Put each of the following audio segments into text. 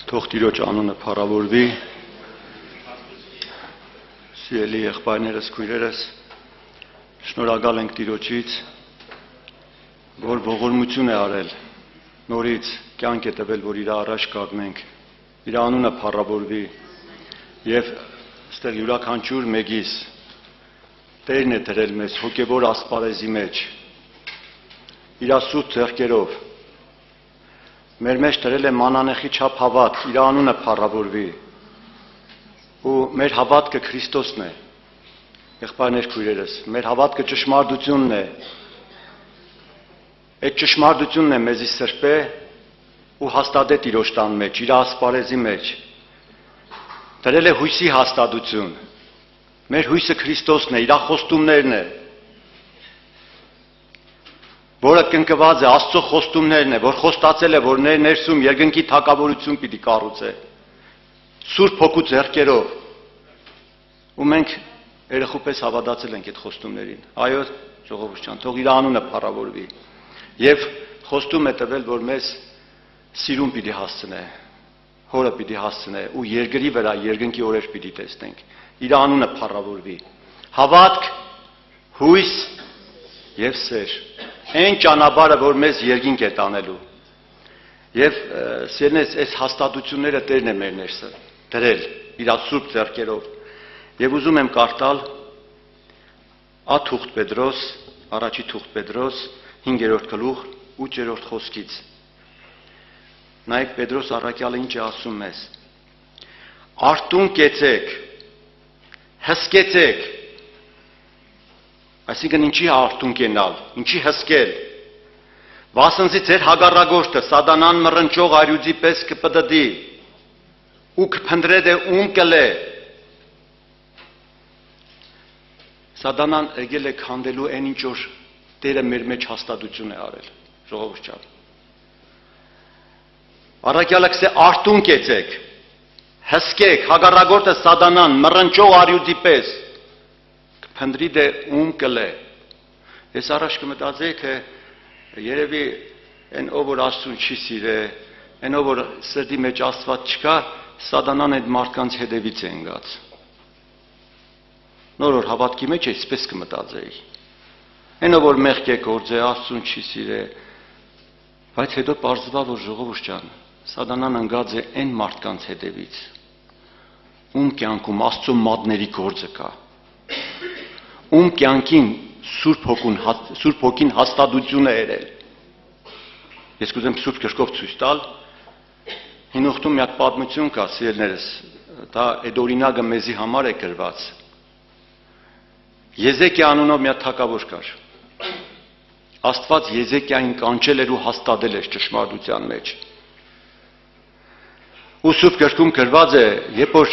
Թող Տիրոջ անունը փառավորվի, սիրելի եղբայրներս, քույրերս, շնորհակալ ենք Տիրոջից, որ ողորմություն է արել, նորից կյանք է տվել, որ իր առաջ կանգնենք, իր անունը փառավորվի եւ այստեղ յուրաքանչյուր մեկիս Տերն է դրել մեզ հոգևոր ասպարեզի մեջ, իր սուրբ ձեռքերով մեր մեջ դրել է մանանեխի չափ հավատ, իր անունը փառավորվի, ու մեր հավատքը Քրիստոսն է, եղբայրներ քույրերս, մեր հավատքը ճշմարտությունն է, այդ ճշմարտությունն է մեզի սրբե ու հաստատե Տիրոջ տան մեջ, իր ասպարեզի մեջ, դրել է հույսի հաստատություն, մեր հույսը Քրիստոսն է, իր խոստումներն է, որը կնկված է Աստծո խոստումներն է, որ խոստացել է, որ ներսում երկնքի թագավորություն պիտի կառուցե, Սուրբ Հոգու ձեռքերով, ու մենք երեխու պես հավատացել ենք այդ խոստումներին, այո, ժողովուրդ ջան, թող իր անունը փառավորվի, եւ խոստում է տվել, որ մեզ սիրուն պիտի հասցնե, հորը պիտի հասցնե, ու երկրի վրա երկնքի օրեր պիտի տեսնենք, իր անունը փառավորվի, հավատք, հույս եւ սեր, այն ճանապարհը, որ մեզ երկինք է տանելու, եւ սիրնես այս հաստատությունները Տերն է մեր ներսը դրել իր սուրբ ձեռքերով, եւ ուզում եմ կարդալ Աթուղթ Պետրոս, առաջի Թուղթ Պետրոս 5-րդ գլուխ 8-րդ խոսքից, նայեք Պետրոս առաքյալը ինչ է ասում մեզ, արթուն կեցեք, հսկեցեք, այսինքն ինչի արթուն կենալ, ինչի հսկել, վասնզի ձեր հագառագործը սատանան մռնչող արյուծի պես կպտտի, ու կփնտրե դե ում կլե, սատանան եկել է քանդելու այն ինչ որ Տերը մեր մեջ հաստատություն է արել, ժողովուրդ ջան, առաքյալը կսե արթուն կեցեք, հսկեք, հագառագործը սատանան մռնչող արյուծի պես, Փնդրի դե ում կլե, ես առաջ կմտածեի, թե երևի են ով որ Աստծուն չի սիրե, են ով որ սրտի մեջ Աստված չկա, սատանան այդ մարդկանց հետևից է ընկած, նոր որ հավատքի մեջ այսպես կմտածեի, են ով որ մեղք է գործե, Աստծուն չի սիրե, բայց հետո պարզվա, որ ժողովուրդ ջան, սատանան ընկած է այն մարդկանց հետևից, ում կյանքում Աստծո մատների գործը կա, ում կյանքին Սուրբ Հոգին հաստատություն է երել, ես կուզեմ Սուրբ Գրքով ցույց տալ, հին ուխտում մի հատ պատմություն կա, սիրելիներս, դա այդ օրինակը մեզի համար է գրված, Եզեկիա անունով մի հատ թագավոր կար, Աստված Եզեկիային կանչել էր ու հաստատել էր ճշմարտության մեջ, ու Սուրբ Գրքում գրված է, երբ որ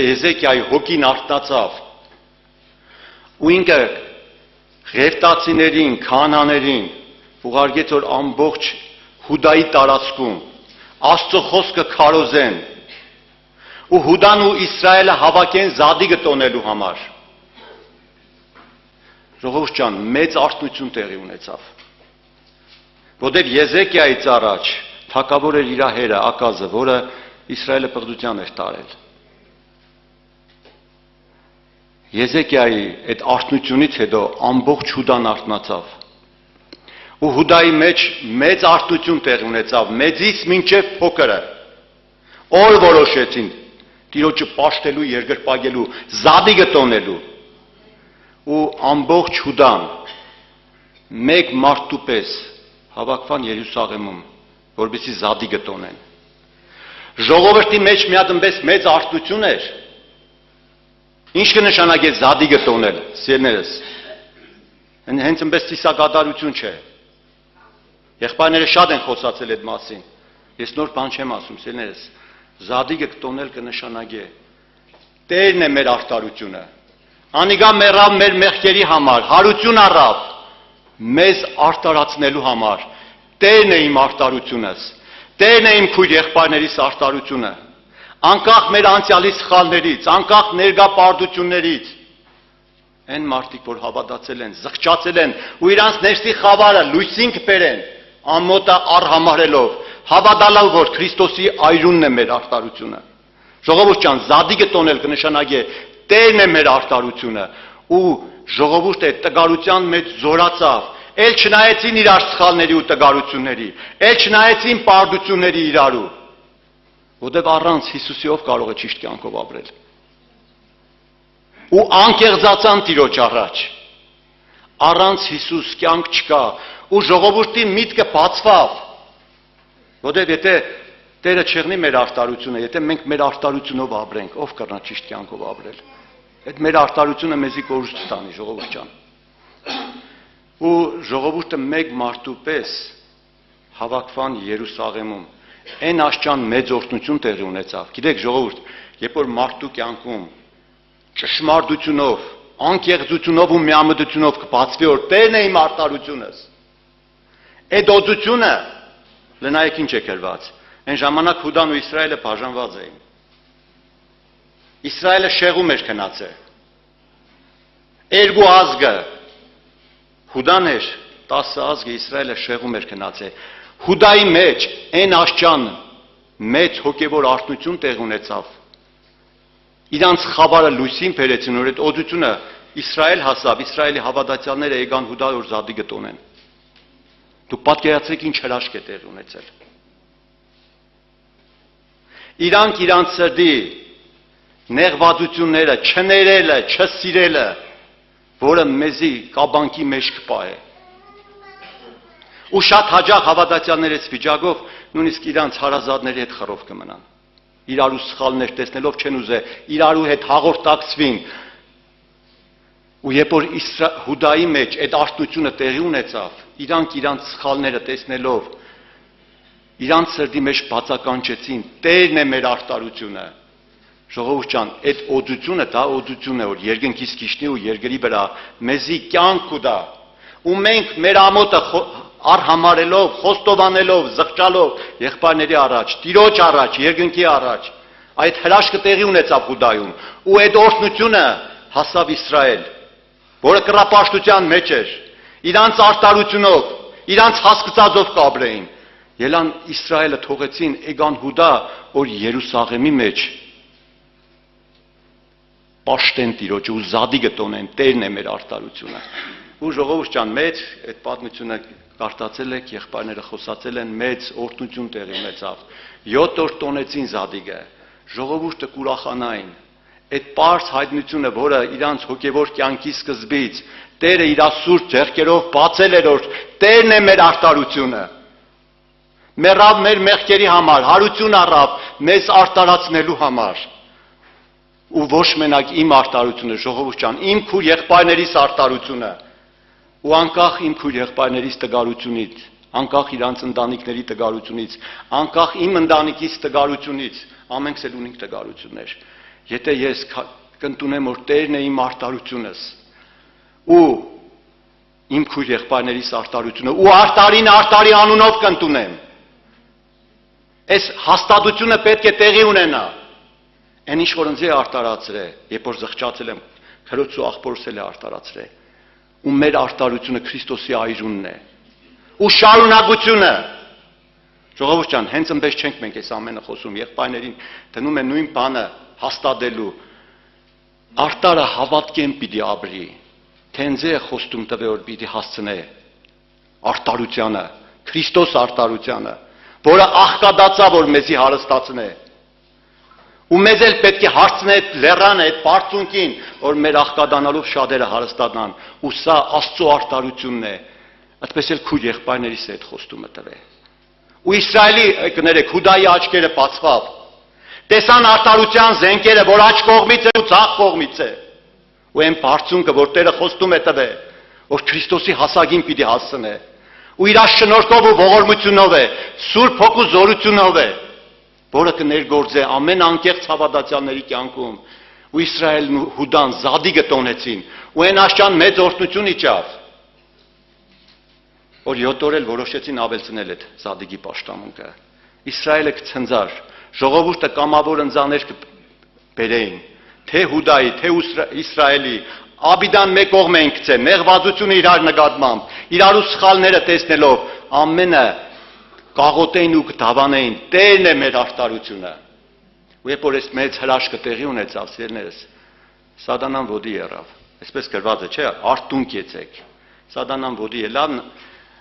Եզեկիայի հոգին արթնացավ, ու ինքը Ղևտացիներին, քահանաներին ուղարկեց, որ ամբողջ Հուդայի տարածքում Աստծո խոսքը քարոզեն, ու Հուդան ու Իսրայելը հավաքեն Զադիգը տոնելու համար, ժողովուրդ ջան, մեծ արթնություն տեղի ունեցավ, որտեղ Եզեկիայից առաջ թագավոր էր իր հերը Ակազը, որը Իսրայելը պղծության էր տարել, Եզեկիայի այդ արթնությունից հետո ամբողջ Հուդան արթնացավ, ու Հուդայի մեջ մեծ արթնություն տեղի ունեցավ, մեծից մինչև փոքրը, օր որոշեցին Տիրոջը պաշտելու, երկրպագելու, Զադիգը տոնելու, ու ամբողջ Հուդան մեկ մարդու պես հավաքվան Երուսաղեմում, որպեսզի Զադիգը տոնեն, ժողովրդի մեջ մի հատ մեծ արթնություն էր, Ինչ կնշանակե Զադիգը տոնել, սիրելիներս, հենց այնպես ծիսակատարություն չէ, եղբայրները շատ են խոսացել այդ մասին, ես նոր բան չեմ ասում, սիրելիներս, Զադիգը տոնել կնշանակե, Տերն է մեր արդարությունը, անիգա մեռավ մեր մեղքերի համար, հարություն առավ, մեզ արդարացնելու համար, Տերն է իմ արդարությունս, Տերն է իմ քույր եղբայրներիս արդարությունը, անկախ մեր անցյալի սխալներից, անկախ ներկա պարտություններից, այն մարդիկ, որ հավատացել են, զղջացել են ու իրանց ներսի խավարը լույսին կբերեն, ամոթը առհամարելով, հավատալով, որ Քրիստոսի այրունն է մեր արտարությունը։ Ժողովուրդ ջան, զադիգը տոնել կնշանակի Տերն է մեր արտարությունը, ու ժողովուրդը տգարության մեջ զորացավ, էլ չնայեցին իրար սխալների ու տգարությունների, էլ չնայեցին պարտությունների իրարու, որտեղ առանց Հիսուսի ով կարող է ճիշտ կյանքով ապրել։ Ու անկեղծացան Տիրոջ առաջ։ Առանց Հիսուս կյանք չկա, ու ժողովրդի միտքը բացվավ, որտեղ եթե Տերը չեղնի մեր արտարությունը, եթե մենք մեր արտարությունով ապրենք, ով կռնա ճիշտ կյանքով ապրել։ Այդ մեր արտարությունը մեզի կորուստ ստանի, ժողովուրդ ջան։ Ու ժողովուրդը մեկ մարդու պես հավաքվան Երուսաղեմում, այն աշճան մեծ օրհնություն տեղի ունեցավ։ Գիտեք ժողովուրդ, երբ որ մարդու կյանքում ճշմարտությունով, անկեղծությունով ու միամտությունով կբացվի, որ Տերն է իմ արտարությունս, այդ օծությունը լնայեք ինչ է գրված։ Այն ժամանակ Հուդան ու Իսրայելը բաժանված էին։ Իսրայելը շեղում էր քնացել։ Երկու ազգը Հուդան էր, 10 ազգը Իսրայելը շեղում էր քնացել։ Հուդայի մեջ այն աշճան մեծ հոգևոր արթնություն տեղ ունեցավ։ Իրանց խավարը լույսին բերեցին, որ այդ օծությունը Իսրայել հասավ, Իսրայելի հավատացյալները եկան Հուդա որ զադիգը տոնեն։ Դուք պատկերացրեք ինչ հրաշք է տեղ ունեցել։ Իրանք իրանց սրտի նեղվածությունները, չներելը, չսիրելը, որը մեզի կաբանքի մեջ կպահե։ Ու շատ հաջող հավատացյալներից վիճակով նույնիսկ իրանց հարազատների հետ խռով կմնան։ Իրարու սխալներ տեսնելով չեն ուզե իրարու հետ հաղորդակցվին։ Ու երբ որ Հուդայի մեջ այդ արտությունը տեղի ունեցավ, իրանք իրանց սխալները տեսնելով իրանց սրտի մեջ բացականչեցին, Տերն է մեր արտարությունը։ Ժողովուրդ ջան, այդ օծությունը դա օծություն է, որ երկնքից քիշնի ու երկրի վրա մեզի կյանք կուտա։ Ու մենք մեր ամոթը արհամարելով, խոստովանելով, զղջալով եղբայրների առաջ, Տիրոջ առաջ, երկնքի առաջ, այդ հրաշքը տեղի ունեցավ Հուդայում, ու այդ օրհնությունը հասավ Իսրայել, որը կռապաշտության մեջ էր, իրանց արտարությունով, իրանց հասկացածով կապրեին։ Ելան Իսրայելը թողեցին, եկան Հուդա, որ Երուսաղեմի մեջ պաշտեն Տիրոջը ու զադիգը տոնեն, Տերն է մեր արտարությունը։ Ու ժողովուրդ ջան, մեծ այդ պատմությունը կարդացել եք, եղբայրները խոսացել են, մեծ օրհնություն տեղի ունեցավ։ 7 օր տոնեցին զադիգը, ժողովուրդը կուրախանային։ Այդ պարզ հայտնությունը, որը իրանց հոգևոր կյանքի սկզբից Տերը իր սուրբ ձեռքերով բացել էր, որ Տերն է մեր արտարությունը։ Մեռավ մեր մեղքերի համար, հարություն առավ մեզ արտարացնելու համար։ Ու ոչ մենակ իմ արտարությունը, ժողովուրդ ջան, իմ քույր եղբայրներիս արտարությունը, ու անկախ իմ քույր եղբայրներիս տգարությունից, անկախ իրանց ընտանիքների տգարությունից, անկախ իմ ընտանիքիս տգարությունից, ամենքս էլ ունենք տգարություններ։ Եթե ես կընդունեմ, որ Տերն է իմ արտարությունս, ու իմ քույր եղբայրներիս արտարությունը, ու արտարին արտարի անունով կընդունեմ, այս հաստատությունը պետք է տեղի ունենա։ Այն ինչ որ ինձ է արտարացրել, երբ որ զղջացել եմ, քրոց ու աղբորս էլ է արտարացրել, ու մեր արտարությունը Քրիստոսի այրունն է, ու շարունակությունը։ Ժողովուրդ ջան, հենց այնպես չենք մենք այս ամենը խոսում, եղբայրներին դնում են նույն բանը հաստատելու։ Արտարը հավատքեն պիտի ապրի, թե ինձ է խոստում տվել, որ պիտի հասցնե արտարությանը, Քրիստոս արտարությանը, որը աղքատացավ, որ մեզի հարստացնե։ Ու մեզ էլ պետք է հարցնե այդ լեռանը, այդ բարձունքին, որ մեր աղքատանալով շատերը հարստանան, ու սա Աստծո արտարությունն է։ Այդպես էլ քույր եղբայրներիս է այդ խոստումը տվել։ Ու Իսրայելի, կներեք, Հուդայի աչքերը բացվավ։ Տեսան արտարության զենքերը, որ աջ կողմից է ու ձախ կողմից է։ Ու այն բարձունքը, որ Տերը խոստում է տվել, որ Քրիստոսի հասակին պիտի հասցնե։ Ու իր շնորհքով ու ողորմությունով է, Սուրբ Հոգու զորությունով է, որը կներգործե ամեն անկեղծ հավատացյալների կյանքում։ Ու Իսրայելն ու Հուդան զադիգը տոնեցին, ու այն աշճան մեծ օրհնություն իջավ, որ 7 օր էլ որոշեցին ավելցնել այդ զադիգի պաշտամունքը։ Իսրայելը կցնձար, ժողովուրդը կամավոր ընձաներ կբերեին, թե Հուդայի, թե Իսրայելի, Աբիդան մեկ կողմ են գցել, նեղվածությունը իրար նկատմամբ, իրարու սխալները տեսնելով, ամենը կաղոտեին ու կդավանեին, Տերն է մեր արտարությունը։ Ու երբ որ այս մեծ հրաշքը տեղի ունեցավ, սիրելիներս, Սատանան ոտի եռավ։ Այսպես գրված է, չէ՞, արտունք եցեք։ Սատանան ոտի ելավ,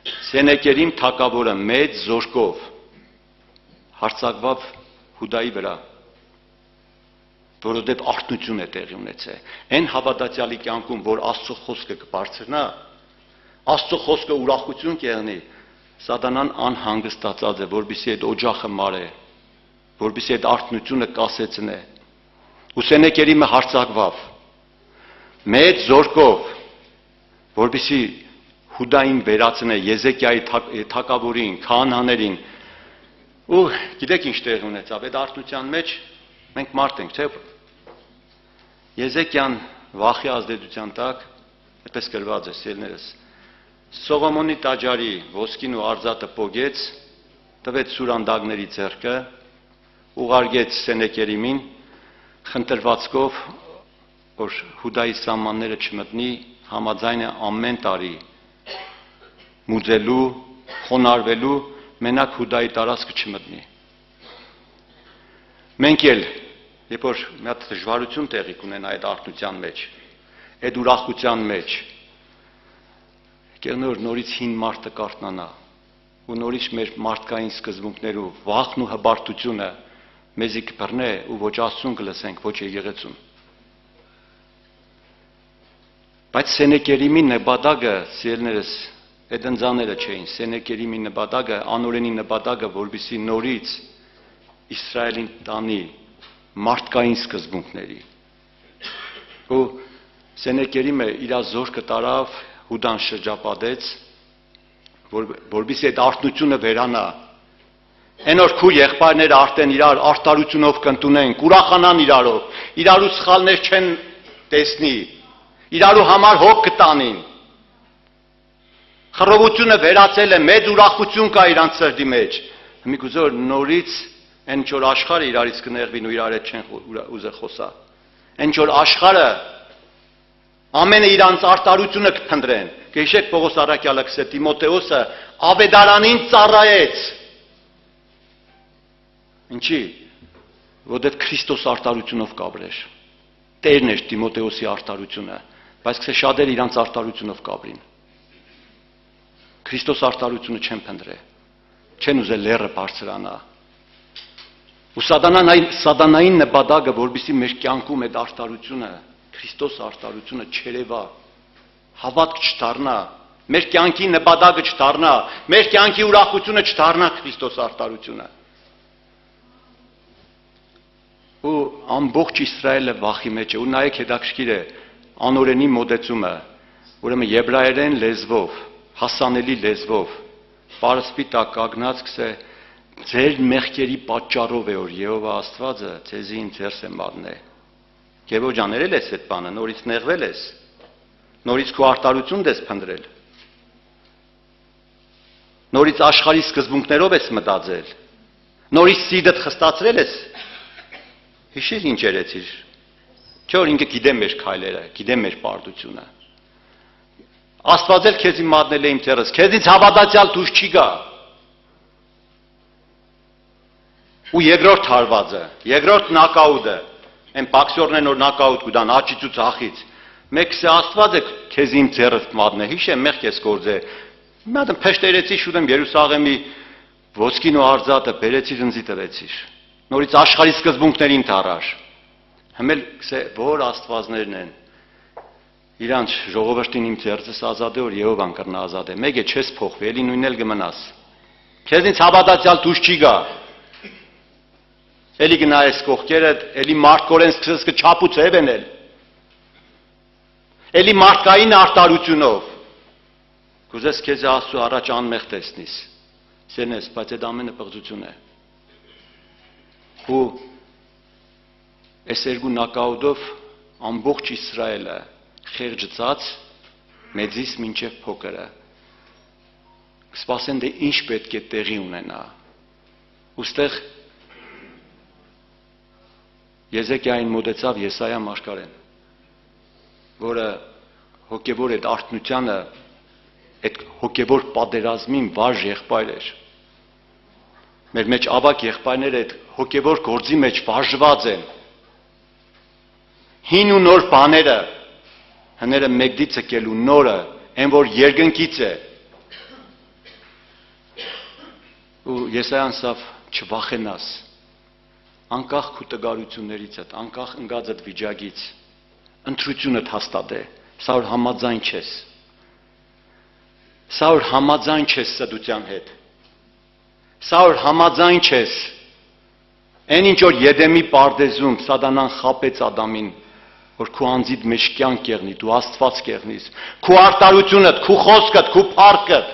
Սենեքերիմ թագավորը մեծ զորքով հարձակվավ Հուդայի վրա, որովհետև արթնություն է տեղի ունեցել։ Այն հավատացյալի կյանքում, որ Աստծո խոսքը կբարձրանա, Աստծո խոսքը ուրախություն կեղնի, Սատանան անհանգստացած է, որպեսզի այդ օջախը մարե, որպեսզի այդ արթնությունը կասեցնե։ Ու Սենեքերիմը հարձակվավ մեծ զորքով, որպեսզի Հուդային վերացնե, Եզեկիայի թագավորին, քահանաներին։ Ու գիտեք ինչ տեղի ունեցավ, այդ արթնության մեջ մենք մարդ ենք, չէ՞։ Եզեկիան վախի ազդեցության տակ, այդպես գրված է, սիրելիներս, Սողոմոնի տաճարի ոսկին ու արձատը պոգեց, տվեց սուրանդակների ձեռքը, ուղարկեց Սենեքերիմին, խնդրվածքով, որ Հուդայի սահմանները չմտնի, համաձայն է ամեն տարի մուծելու, խոնարհվելու, մենակ Հուդայի տարածքը չմտնի։ Մենք էլ, երբ որ մի հատ դժվարություն տեղի կունենա այդ արթնության մեջ, այդ ուրախության մեջ, նորից հին մարդը կարթնանա, ու նորից մեր մարդկային սկզբունքներով վախն ու հբարտությունը մեզի կբռնե ու ոչ Աստծուն կլսենք, ոչ եկեղեցուն։ Բայց Սենեքերիմի նպատակը, սիրելիներս, այդ ընձաները չէին, Սենեքերիմի նպատակը, անօրենի նպատակը, որպեսզի նորից Իսրայելին տանի մարդկային սկզբունքների։ Ու Սենեքերիմը իր զորքը տարավ, Հուդան շրջապատեց, որպեսզի այդ արթնությունը վերանա։ Այն որ քու եղբայրները արդեն իրար արտարությունով կընդունեն, կուրախանան իրարով, իրարու սխալներ չեն տեսնի, իրարու համար հոգ կտանին։ Խռովությունը վերացել է, մեծ ուրախություն կա իրանց սրտի մեջ։ Մի կուզոր նորից այն որ աշխարհը իրարից կներվին ու իրար հետ չեն ուզել խոսա։ Այն որ աշխարհը ամենը իրանց արտարությունը կփնտրեն։ Գիշեք Պողոս առաքյալը գսե Տիմոթեոսը ավետարանին ծառայեց։ Ինչի՞։ Որովհետև Քրիստոս արտարությունով կաբրեր։ Տերն էր Տիմոթեոսի արտարությունը, բայց գսե շատերը իրանց արտարությունով կաբրին։ Քրիստոս արտարությունը չեն փնտրել, չեն ուզել լերը բարձրանա։ Ու սատանային նպատակը, որպեսզի մեր կյանքում այդ արտարությունը, Քրիստոս արտարությունը չերևա, հավատք չդառնա, մեր կյանքի նպատակը չդառնա, մեր կյանքի ուրախությունը չդառնա Քրիստոս արտարությունը։ Ու ամբողջ Իսրայելը վախի մեջ է, ու նայեք հետաքրքիր է անօրենի մոտեցումը, ուրեմն եբրայերեն լեզվով, հասանելի լեզվով, պարսպի տակ կանգնած գսե ձեր մեղքերի պատճառով է որ Եհովա Աստվածը ձեզի ինձ է մատնել։ Գևո ջան, երել ես այդ բանը, նորից նեղվել ես, նորից քո արտարություն ես փնտրել, նորից աշխարհի սկզբունքներով ես մտածել, նորից սիրտդ խստացրել ես։ Հիշիր ինչ երեցիր, չէ՞ որ ինքը գիտե մեր քայլերը, գիտե մեր պարտությունը։ Աստված էլ քեզի մատնել է իմ ձեռս, քեզից հավատացյալ դուրս չի գա։ Ու երկրորդ հարվածը, երկրորդ նոկաուտը, այն բոքսերներն որ նոկաուտ կուտան աչից ու ցախից, մեկը Աստված է քեզի իմ ձեռս մատնել, հիշեմ մեղք ես գործել։ Մի հատ փեշտերեցի շուտեմ Երուսաղեմի ոսկին ու արձատը բերեցի ընձի տվեցիր։ Նորից աշխարհի սկզբունքներին դարար։ Հիմա գսե որ Աստվածներն են։ Իրանց ժողովրդին իմ ձեռքս ազատ է որ Եհովան կրնա ազատ է։ Մեկ է չես փոխվի, էլի նույնն էլ կմնաս։ Քեզնից հավատացյալ դուրս չի գա։ Էլի գնայես կողքերդ, էլի մարդկորեն սկսես կչապուց ենել։ Էլի մարդկային արտարությունով։ Կուզես քեզ Աստծո առաջ անմեղ տեսնիս։ Սենես, բայց այդ ամենը պղծություն է։ Ու այս երկու նոկաուտով ամբողջ Իսրայելը խեղճացած մեծից մինչև փոքրը կսպասեն դե ինչ պետք է տեղի ունենա։ Ոստեղ Եզեկիային մոտեցավ Եսայա մարգարեն, որը հոգևոր այդ արթնությանը, այդ հոգևոր պատերազմին վարժ եղբայր էր։ Մեր մեջ ավակ եղբայրները այդ հոգևոր գործի մեջ վարժված են։ Հին ու նոր բաները, հները մեկդի ցկելու նորը, այն որ երկնքից է։ Ու Եսայան ասավ չվախենաս, անկախ քու տգարություններից հետ, անկախ ընկած այդ վիճակից, ընտրությունդ հաստատ է, սա որ համաձայն չես։ Սա որ համաձայն չես սդության հետ։ Սա որ համաձայն չես։ Այն ինչ որ Եդեմի պարտեզում Սատանան խաբեց Ադամին, որ քու անձիդ մեջ կյանք կեղնի, դու Աստված կեղնիս, քու արտարությունդ, քու խոսքդ, քու փառքդ։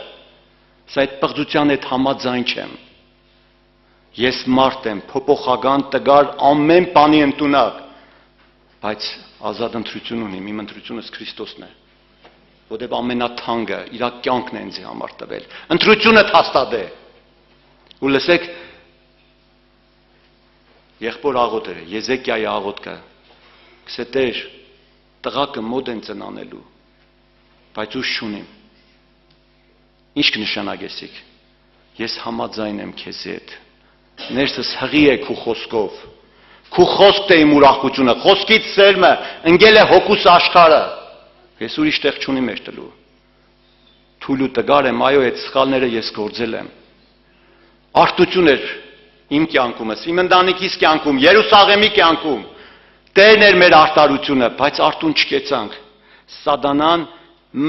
Սա այդ պղծության հետ համաձայն չեմ։ Ես մարդ եմ, փոփոխական, տգար, ամեն բանի ընդունակ, բայց ազատ ընտրություն ունիմ, իմ ընտրությունս Քրիստոսն է, որտեղ ամենաթանկը իր կյանքն է ինձ համար տվել։ Ընտրությունը հաստատ է։ Ու լսեք, եղբոր աղոթերը, Եզեկիայի աղոթքը, գսե Տեր, տղակը մոտ են ծնանելու, բայց ուժ չունիմ։ Ինչ կնշանակեսիք։ Ես համաձայն եմ քեզ հետ։ Ներսս հղի է քու խոսքով։ Քու խոսքն է իմ ուրախությունը, խոսքից սերմը ընկել է հոգուս աշխարհը։ Ես ուրիշ տեղ չունիմ մեջ տլու։ Թույլ ու տգար եմ, այո, այդ սխալները ես գործել եմ։ Արտություն էր իմ կյանքումս, իմ ընտանիքիս կյանքում, Երուսաղեմի կյանքում։ Տերն էր մեր արտարությունը, բայց արտուն չկեցանք։ Սատանան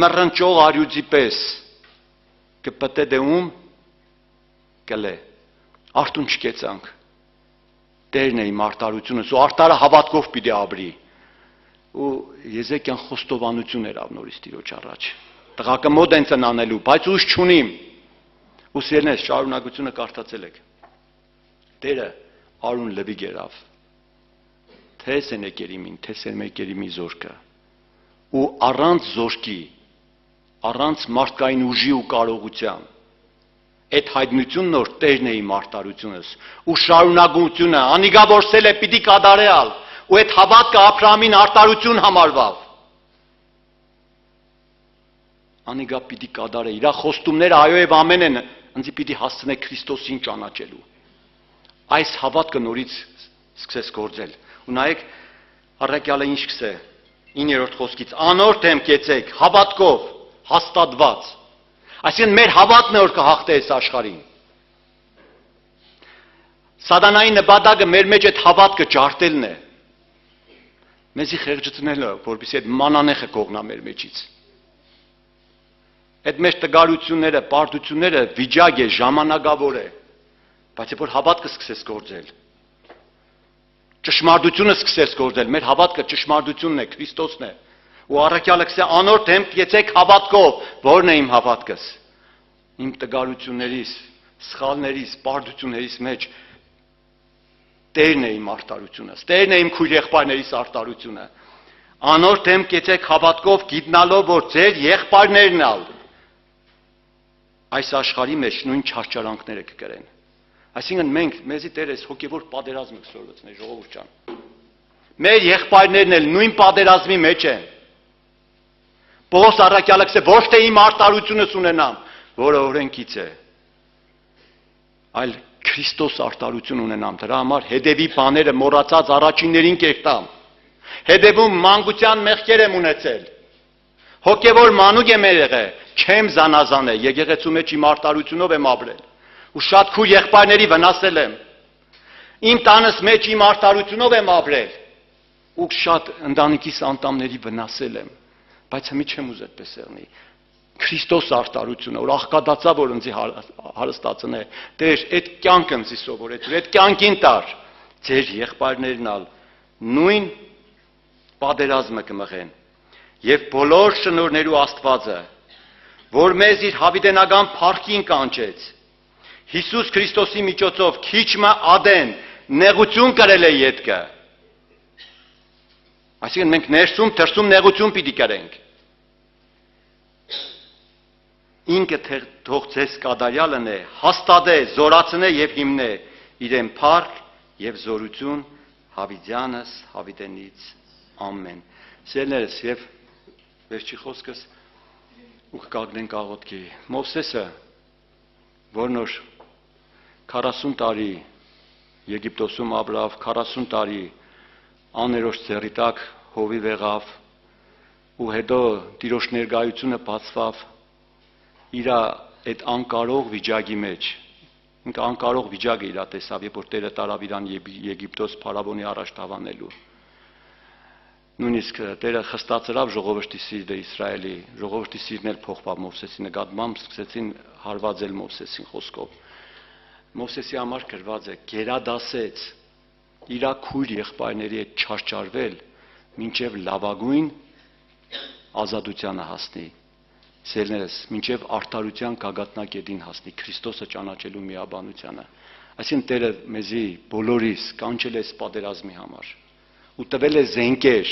մռնչող արյուծի պես կպտե դեում կլե։ Արտուն չկեցանք։ Տերն է իմ արտարությունս, ու արտարը հավատքով պիտի ապրի։ Ու Եզեկիան խոստովանություն էր նորից Տիրոջ առաջ։ Տղակը մոտ են ծնանելու, բայց ուժ չունիմ։ Ու սիրելիներ, շարունակությունը կարդացել եք։ Տերը արուն լվի գերավ։ Թե Սենեկերիմին, թե Սենեկերիմի զորքը։ Ու առանց զորքի, առանց մարդկային ուժի ու կարողության, այդ հայտնությունն որ Տերն է իմ արտարությունս, ու շարունակությունը անիգա որսել է պիտի կատարել, ու այդ հավատքը Աբրահամին արտարություն համարվավ։ Անիգա պիտի կատարե, իր խոստումները այո եւ ամեն են, ինձ պիտի հասցնե Քրիստոսին ճանաչելու։ Այս հավատքը նորից սկսես գործել։ Ու նայեք, առաքյալը ինչ կսե 9-րդ խոսքից, անորդ եմ կեցեք, հավատքով, հաստատված։ Այսինքն մեր հավատն է որ կհաղթե այս աշխարհին։ Սատանայի նպատակը մեր մեջ այդ հավատքը ջարդելն է։ Մեզի խեղճացնելը, որպեսզի այդ մանանեխը կողնա մեր մեջից։ Այդ մեր տգարությունները, պարտությունները վիճակ է, ժամանակավոր է, բայց երբ որ հավատքը սկսես գործել, ճշմարտությունը սկսես գործել, մեր հավատքը ճշմարտությունն է, Քրիստոսն է։ Ու առաքյալը կսե անորդ եմ եկեք հավատքով, որն է իմ հավատքս։ Իմ տգարություններիս, սխալներիս, պարտություններիս մեջ Տերն է իմ արտարությունս, Տերն է իմ քույր եղբայրներիս արտարությունը։ Անորդ եմ եկեք հավատքով, գիտնալով, որ ձեր եղբայրներն ալ այս աշխարհի մեջ նույն չարչարանքները կկրեն։ Այսինքն մենք մեզի Տեր այս հոգևոր պատերազմը կսորվեցնե ժողովուրդ ջան։ Մեր եղբայրներն էլ նույն պատերազմի մեջ են։ Պողոս առաքյալը կսե ոչ թե իմ արտարությունս ունենամ, որը օրենքից է, այլ Քրիստոս արտարություն ունենամ, դրա համար հետևի բաները մոռացած առաջիններին կերտամ։ Հետևում մանկության մեղքեր եմ ունեցել։ Հոգևոր մանուկ եմ եղել, չեմ զանազանել, եկեղեցու մեջ իմ արտարությունով եմ ապրել։ Ու շատ քույր եղբայրների վնասել եմ։ Իմ տանս մեջ իմ արտարությունով եմ ապրել։ Ու շատ ընտանիքիս անդամների վնասել եմ, բայց հիմի չեմ ուզել այդպես եղնի։ Քրիստոս արտարությունը, որ աղքատացա, որ ինձ հարստացն է, Տեր, այդ կյանք ինձ սովորեցու, այդ կյանքին տար, ձեր եղբայրներն ալ նույն պատերազմը կմղեն, եւ բոլոր շնորհներու Աստվածը, որ մեզ իր հավիտենական փառքին կանչեց, Հիսուս Քրիստոսի միջոցով քիչմը ադեն նեղություն կրել է ետքը։ Այսինքն մենք ներսում դրսում նեղություն պիտի կրենք։ Ինքը թող ձեզ կատարյալն է, հաստատե, զորացնե եւ հիմնե իրեն փառք եւ զորություն հավիտյանս հավիտենից ամեն։ Սիրելիներս, եւ վերջի խոսքս ու կկանգնենք աղոթքի։ Մովսեսը, որն որ 40 տարի Եգիպտոսում ապրավ, 40 տարի աներոջ ձեռի տակ հովիվ եղավ ու հետո Տիրոջ ներկայությունը բացվավ իր այդ անկարող վիճակի մեջ։ Ինքը անկարող վիճակը իր տեսավ, երբ որ Տերը տարավ իրան Եգիպտոս փարավոնի առաջ տավանելու։ Նույնիսկ Տերը խստացրավ ժողովրդի սիրտը Իսրայելի, ժողովրդի սիրտն էլ փոխվավ Մովսեսի նկատմամբ, սկսեցին հարվածել Մովսեսին խոսքով։ Մովսեսի համար գրված է. գերադասեց իր քույր եղբայրների հետ չարչարվել, մինչև լավագույն ազատությանը հասնի։ Սերներս, մինչև արդարության գագաթնակետին հասնի, Քրիստոսը ճանաչելու միաբանությանը։ Այսինքն Տերը մեզի բոլորիս կանչել է պատերազմի համար ու տվել է զենքեր,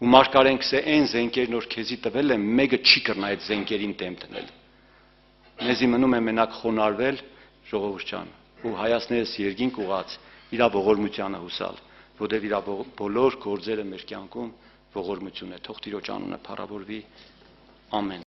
ու մարգարեն գսե այն զենքերն որ քեզի տվել են, մեկը չի կրնա այդ զենքերին դեմ դնել։ Մեզի մնում է մենակ խոնարհվել ժողովուրդ ջան ու հայացներս երկինք ուղած իր ողորմությանը հուսալ, որտեղ իր բոլոր գործերը մեր կյանքում ողորմություն է։ Թող Տիրոջ անունը փառավորվի։ Ամեն։